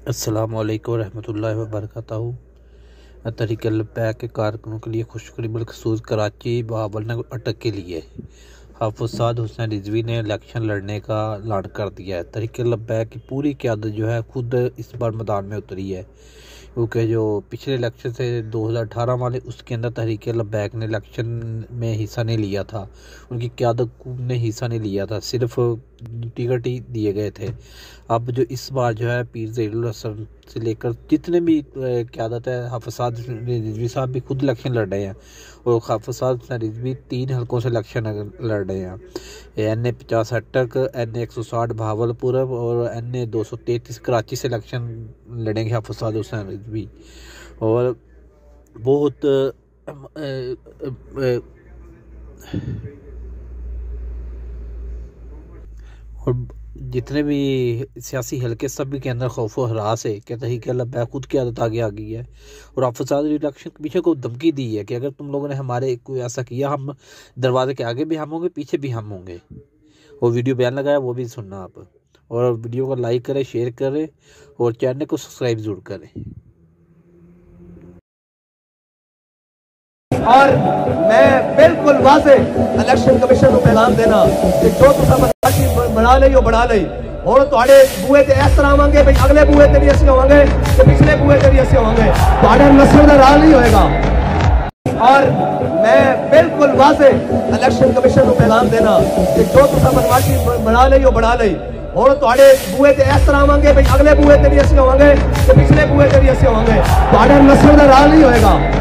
अस्सलामुअलैकुम रहमतुल्लाहि व बरकातहू। तहरीक लब्बैक के कारकुनों के लिए खुशखबरी मखसूस कराची बहावल ने अटक के लिए हाफिज साद हुसैन रिजवी ने इलेक्शन लड़ने का ऐलान कर दिया है। तहरीक लब्बैक की पूरी क़यादत जो है खुद इस बार मैदान में उतरी है, क्योंकि जो पिछले इलेक्शन से 2018 वाले उसके अंदर तहरीक लब्बैक ने इलेक्शन में हिस्सा नहीं लिया था, उनकी क़यादत ने हिस्सा नहीं लिया था, सिर्फ टिकट ही दिए गए थे। अब जो इस बार जो है पीर ज़हीरुल हसन से लेकर जितने भी क़यादत है, हाफिज साद रिजवी साहब भी खुद इलेक्शन लड़ रहे हैं और हाफिज साद रिजवी 3 हलकों से इलेक्शन लड़ रहे हैं। NA 50 अटक, NA 160 बहावलपुर और NA 233 कराची से इलेक्शन लड़ेंगे हाफिज साद हुसैन रिजवी। और बहुत और जितने भी सियासी हलके सभी के अंदर खौफ व हरास है कि तहरीक लब्बैक खुद की आदत आगे आ गई है और हाफिज साद इलेक्शन के पीछे को धमकी दी है कि अगर तुम लोगों ने हमारे कोई ऐसा किया, हम दरवाजे के आगे भी हम होंगे, पीछे भी हम होंगे। वो वीडियो बयान लगाया, वो भी सुनना आप, और वीडियो को लाइक करें, शेयर करें और चैनल को सब्सक्राइब जरूर करें। और मैं बिल्कुल वाजे इलेक्शन कमीशन को पैगाम देना कि जो तुसा बर्दाश्ती बना ली बना ली और तुहाडे बूहे ते इस तरह आवांगे भाई, अगले बूहे ते भी असीं होवांगे ते पिछले बूहे ते भी असीं होवांगे, तुहाडा नस्ल दा राज नहीं होएगा। और मैं बिल्कुल वाजे इलेक्शन कमीशन को पैगाम देना कि जो तुसा बर्दाश्ती बना ली और तुहाडे बूहे ते इस तरह आवांगे भाई, अगले बूहे ते भी असीं होवांगे ते पिछले बूहे ते भी असीं होवांगे, तुहाडा नस्ल दा राज नहीं होएगा।